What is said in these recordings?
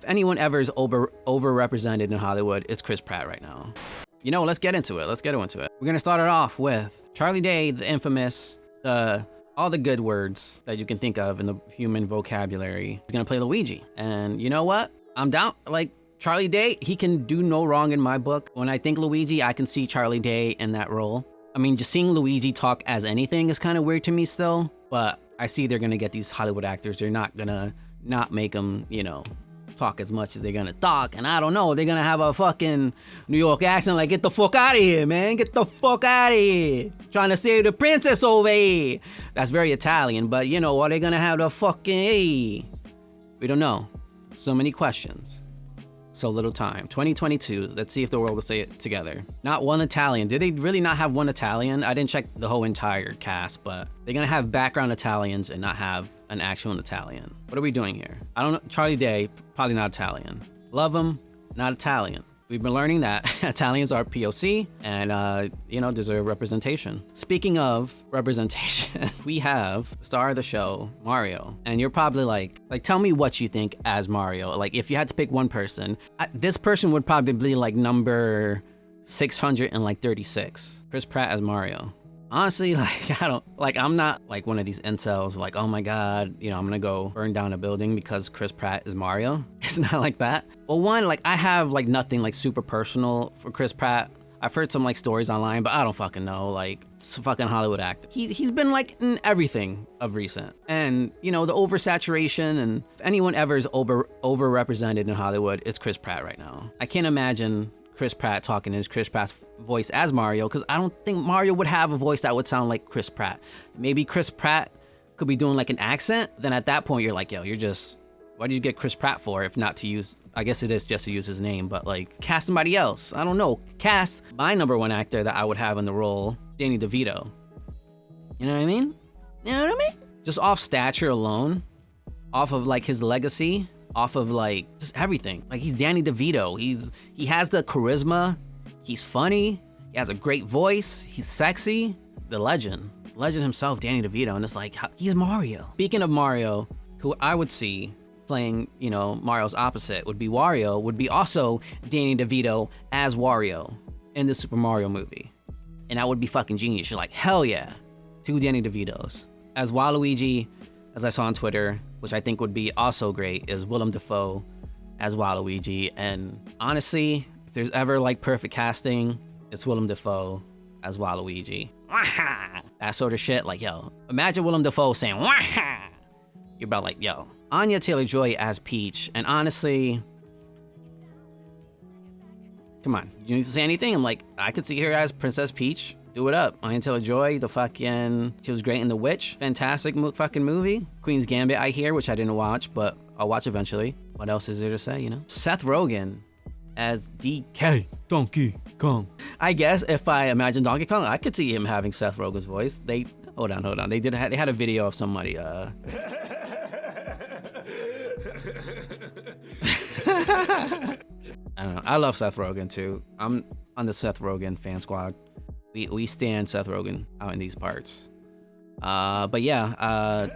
anyone ever is overrepresented in Hollywood, it's Chris Pratt right now. You know, let's get into it. We're gonna start it off with Charlie Day, the infamous, all the good words that you can think of in the human vocabulary. He's gonna play Luigi. And you know what? I'm down. Like, Charlie Day, he can do no wrong in my book. When I think Luigi, I can see Charlie Day in that role. I mean, just seeing Luigi talk as anything is kind of weird to me still, but I see they're gonna get these Hollywood actors. They're not gonna not make them, you know, talk as much as they're gonna talk. And I don't know, they're gonna have a fucking New York accent like, get the fuck out of here, man. Get the fuck out of here. Trying to save the princess over here. That's very Italian, but you know, are they gonna have the fucking, hey? We don't know. So many questions. So little time. 2022, let's see if the world will say it together. Not one Italian. Did they really not have one Italian? I didn't check the whole entire cast, but they're gonna have background Italians and not have an actual Italian. What are we doing here? I don't know. Charlie Day, probably not Italian. Love him, not Italian. We've been learning that Italians are POC and, you know, deserve representation. Speaking of representation, we have star of the show, Mario. And you're probably like, tell me what you think as Mario. Like, if you had to pick one person, this person would probably be like number 636. Chris Pratt as Mario. Honestly, like, I'm not like one of these incels, like, oh my God, you know, I'm gonna go burn down a building because Chris Pratt is Mario. It's not like that. Well, one, like, I have like nothing like super personal for Chris Pratt. I've heard some like stories online, but I don't fucking know. Like, it's a fucking Hollywood actor. He's been like in everything of recent. And, you know, the oversaturation, and if anyone ever is overrepresented in Hollywood, it's Chris Pratt right now. I can't imagine Chris Pratt talking in his Chris Pratt's voice as Mario, because I don't think Mario would have a voice that would sound like Chris Pratt. Maybe Chris Pratt could be doing like an accent. Then at that point, you're like, yo, why did you get Chris Pratt for if not to use, I guess it is just to use his name, but like cast somebody else. I don't know. Cast my number one actor that I would have in the role, Danny DeVito. You know what I mean? You know what I mean? Just off stature alone, off of like his legacy, off of like just everything. Like, he's Danny DeVito. He has the charisma. He's funny. He has a great voice. He's sexy. The legend himself, Danny DeVito. And it's like, he's Mario. Speaking of Mario, who I would see playing, you know, Mario's opposite would be Wario, would be also Danny DeVito as Wario in the Super Mario movie. And that would be fucking genius. You're like, hell yeah, 2 Danny DeVitos. As Waluigi, as I saw on Twitter, which I think would be also great, is Willem Dafoe as Waluigi. And honestly, if there's ever like perfect casting, it's Willem Dafoe as Waluigi. That sort of shit. Like, yo, imagine Willem Dafoe saying, you're about like, yo. Anya Taylor-Joy as Peach. And honestly, come on, you need to say anything? I'm like, I could see her as Princess Peach. Do it up. Anya Taylor-Joy, she was great in The Witch. Fantastic fucking movie. Queen's Gambit, I hear, which I didn't watch, but I'll watch eventually. What else is there to say, you know? Seth Rogen as DK, Donkey Kong. I guess if I imagine Donkey Kong, I could see him having Seth Rogen's voice. Hold on. They had a video of somebody, I don't know. I love Seth Rogen too. I'm on the Seth Rogen fan squad. We stand Seth Rogen out in these parts. But yeah,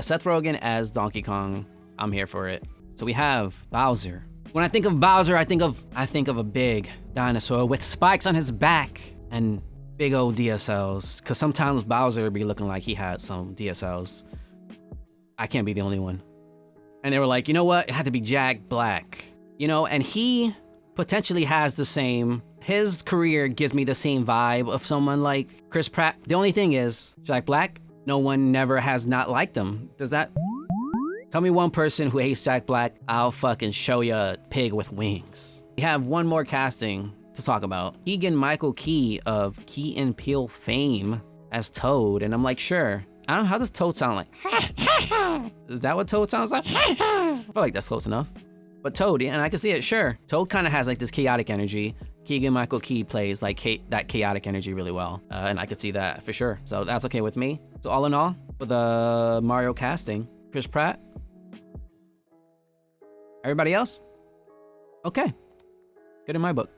Seth Rogen as Donkey Kong. I'm here for it. So we have Bowser. When I think of Bowser, I think of a big dinosaur with spikes on his back and big old DSLs. Cause sometimes Bowser be looking like he had some DSLs. I can't be the only one. And they were like, you know what? It had to be Jack Black. You know, and he potentially has his career gives me the same vibe of someone like Chris Pratt. The only thing is, Jack Black, no one never has not liked him. Tell me one person who hates Jack Black, I'll fucking show you a pig with wings. We have one more casting to talk about. Keegan-Michael Key of Key and Peele fame as Toad. And I'm like, sure. I don't know, how does Toad sound like? Is that what Toad sounds like? I feel like that's close enough. But Toad, and I can see it, sure. Toad kind of has like this chaotic energy. Keegan-Michael Key plays like that chaotic energy really well. And I could see that for sure. So that's okay with me. So all in all, for the Mario casting, Chris Pratt. Everybody else? Okay. Good in my book.